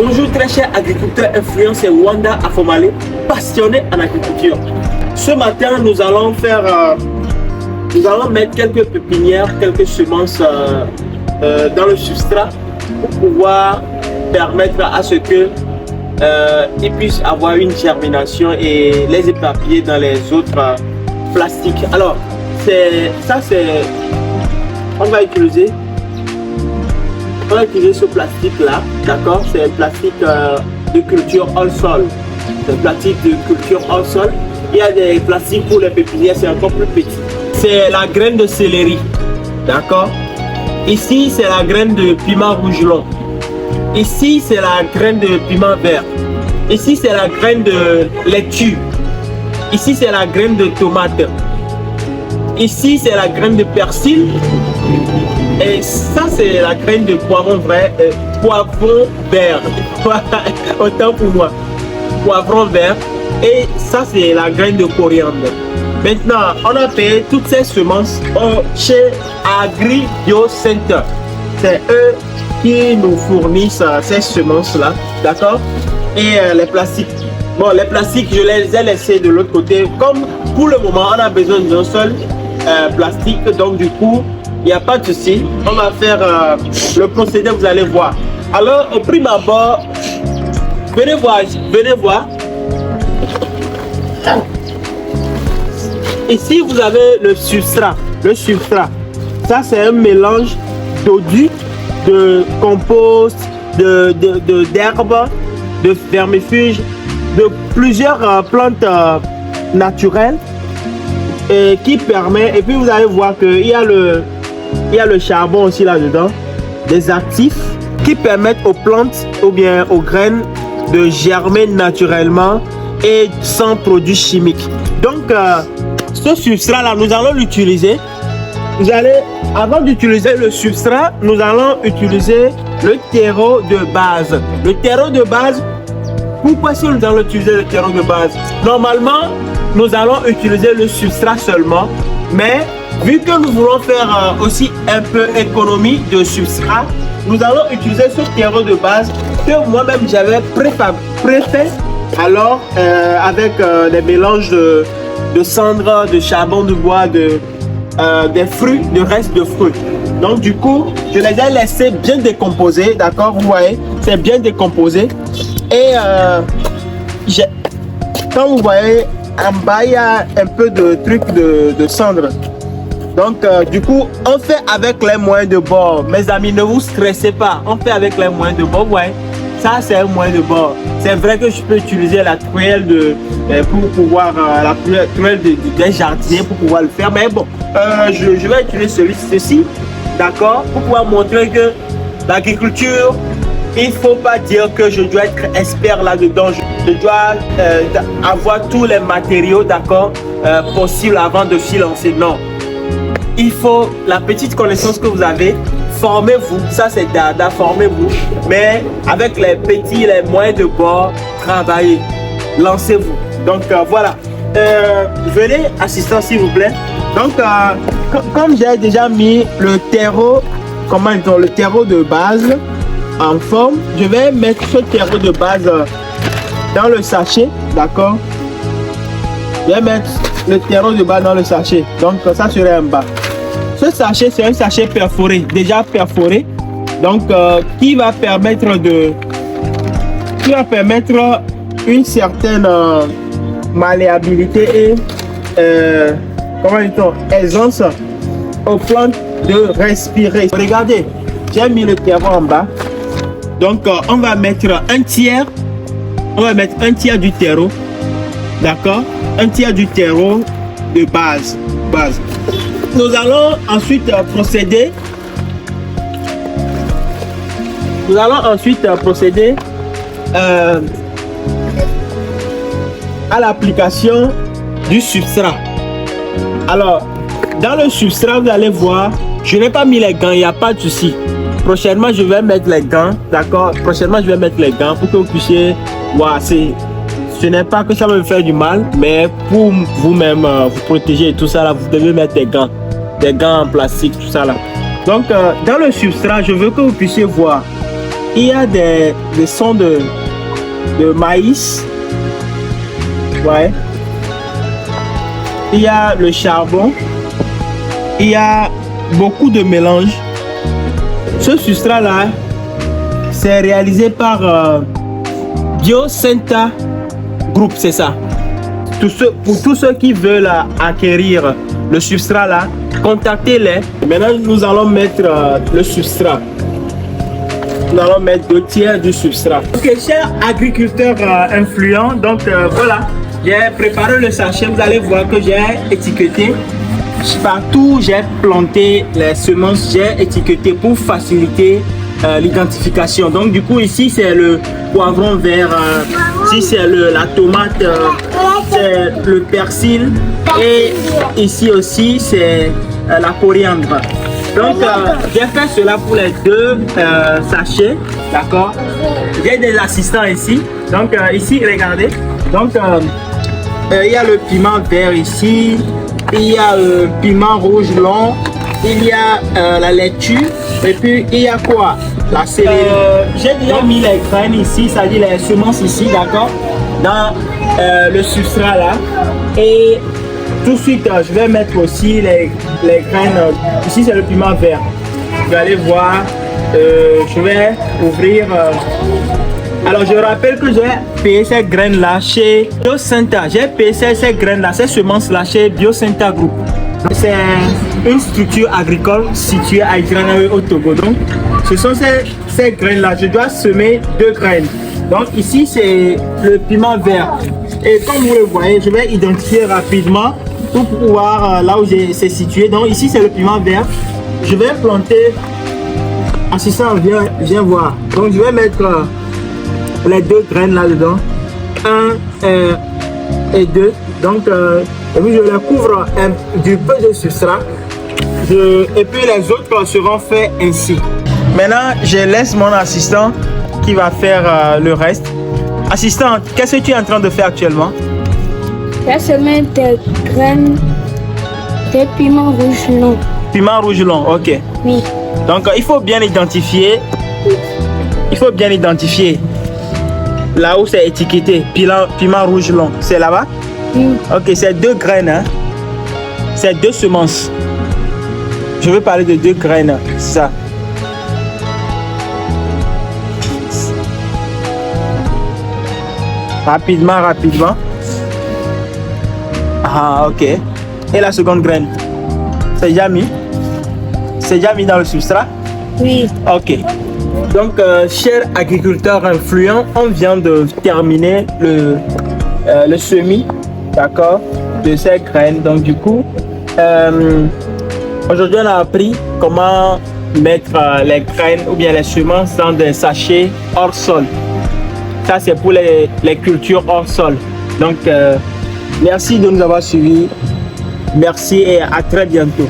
Bonjour très chers agriculteurs influenceurs, c'est Wanda Afomale, passionné en agriculture. Ce matin, nous allons mettre quelques pépinières, quelques semences dans le substrat pour pouvoir permettre à ce que ils puissent avoir une germination et les éparpiller dans les autres plastiques. Alors, on va utiliser ce plastique là, d'accord? C'est un plastique de culture hors sol. C'est un plastique de culture hors sol. Il y a des plastiques pour les pépinières, c'est encore plus petit. C'est la graine de céleri, d'accord? Ici, c'est la graine de piment rouge long. Ici, c'est la graine de piment vert. Ici, c'est la graine de laitue. Ici, c'est la graine de tomate. Ici, c'est la graine de persil. Et ça, c'est la graine de poivron vert. Poivron vert. Autant pour moi. Poivron vert. Et ça, c'est la graine de coriandre. Maintenant, on a payé toutes ces semences chez Agri Bio Center. C'est eux qui nous fournissent ces semences-là. D'accord? Et les plastiques. Bon, les plastiques, je les ai laissés de l'autre côté. Comme pour le moment, on a besoin d'un seul plastique. Donc, du coup, il n'y a pas de souci. On va faire le procédé, vous allez voir. Alors, au prime abord, venez voir. Ici, vous avez le substrat. Le substrat, ça, c'est un mélange d'eau-du, de compost, d'herbes, de vermifuge, de plusieurs plantes naturelles et qui permet, et puis vous allez voir qu'il y a le charbon aussi là-dedans, des actifs qui permettent aux plantes ou bien aux graines de germer naturellement et sans produits chimiques. Donc, ce substrat-là, nous allons l'utiliser. Avant d'utiliser le substrat, nous allons utiliser le terreau de base. Le terreau de base, pourquoi est-ce que nous allons utiliser le terreau de base? Normalement, nous allons utiliser le substrat seulement, mais vu que nous voulons faire aussi un peu économie de substrat, nous allons utiliser ce terreau de base que moi-même j'avais préfait alors avec des mélanges de cendres, de charbon de bois, des fruits, de restes de fruits. Donc du coup, je les ai laissés bien décomposer, d'accord? Vous voyez, c'est bien décomposé. Et quand vous voyez en bas, il y a un peu de trucs de cendres. Donc du coup, on fait avec les moyens de bord. Mes amis, ne vous stressez pas. On fait avec les moyens de bord. Ouais, ça c'est un moyen de bord. C'est vrai que je peux utiliser la truelle pour pouvoir la truelle des jardiniers pour pouvoir le faire. Mais bon, je vais utiliser ceci, d'accord, pour pouvoir montrer que l'agriculture, il ne faut pas dire que je dois être expert là-dedans. Je dois avoir tous les matériaux, d'accord, possibles avant de s'y lancer. Non. Il faut la petite connaissance que vous avez, formez-vous, ça c'est dada, formez-vous, mais avec les moyens de bord, travaillez, lancez-vous. Donc voilà, venez assistant s'il vous plaît. Donc comme j'ai déjà mis le terreau, le terreau de base en forme, je vais mettre ce terreau de base dans le sachet, d'accord? Je vais mettre le terreau de base dans le sachet, donc ça serait en bas. Ce sachet, c'est un sachet perforé, déjà perforé, donc qui va permettre une certaine malléabilité et aisance aux plantes de respirer. Regardez, j'ai mis le terreau en bas, donc on va mettre un tiers du terreau, d'accord, un tiers du terreau de base. Nous allons ensuite procéder à l'application du substrat. Alors, dans le substrat, vous allez voir, je n'ai pas mis les gants, il n'y a pas de souci. Prochainement, je vais mettre les gants, d'accord? Prochainement, je vais mettre les gants pour que vous puissiez voir. Ce n'est pas que ça va me faire du mal, mais pour vous-même vous protéger et tout ça là, vous devez mettre des gants en plastique, tout ça là. Donc dans le substrat, je veux que vous puissiez voir il y a des sons de maïs. Ouais. Il y a le charbon. Il y a beaucoup de mélanges. Ce substrat-là, c'est réalisé par Biosenta Group, c'est ça. Pour tous ceux qui veulent acquérir le substrat là, contactez-les. Maintenant, nous allons mettre le substrat. Nous allons mettre 2 tiers du substrat. Ok, chers agriculteurs influents, donc voilà, j'ai préparé le sachet. Vous allez voir que j'ai étiqueté. Partout, j'ai planté les semences, j'ai étiqueté pour faciliter l'identification. Donc du coup, ici c'est le poivron vert, ici c'est la tomate, c'est le persil, et ici aussi c'est la coriandre. Donc j'ai fait cela pour les 2 sachets, d'accord. J'ai des assistants ici. Donc ici, regardez. Donc il y a le piment vert ici, il y a le piment rouge long, il y a la laitue, et puis il y a quoi? La céleri. J'ai déjà mis les graines ici, c'est-à-dire les semences ici, d'accord, dans le substrat là. Et tout de suite, je vais mettre aussi les graines. Ici, c'est le piment vert. Vous allez voir, je vais ouvrir. Alors, je rappelle que j'ai payé ces graines-là chez Biosenta. J'ai payé ces graines-là, ces semences-là chez Biosenta Group. C'est une structure agricole située à Igranawe au Togo. Donc, ce sont ces graines-là. Je dois semer 2 graines. Donc, ici, c'est le piment vert. Et comme vous le voyez, je vais identifier rapidement pour pouvoir là où c'est situé. Donc, ici, c'est le piment vert. Je vais planter. Assistant, viens voir. Donc, je vais mettre les 2 graines là-dedans. 1 et 2. Donc, et puis je les couvre du peu de substrat. Et puis les autres seront faits ainsi. Maintenant, je laisse mon assistant qui va faire le reste. Assistant, qu'est-ce que tu es en train de faire actuellement? J'ai semé des graines de piment rouge long. Piment rouge long, ok. Oui. Donc, il faut bien identifier. Il faut bien identifier. Là où c'est étiqueté, piment rouge long, c'est là-bas? Oui. Ok, c'est 2 graines, hein? C'est 2 semences. Je veux parler de 2 graines, c'est ça. Rapidement. Ah, ok. Et la seconde graine? C'est déjà mis? C'est déjà mis dans le substrat? Oui. Ok. Donc, chers agriculteurs influents, on vient de terminer le semis, d'accord, de ces graines. Donc, du coup, aujourd'hui, on a appris comment mettre les graines ou bien les semences dans des sachets hors sol. Ça, c'est pour les cultures hors sol. Donc, merci de nous avoir suivis. Merci et à très bientôt.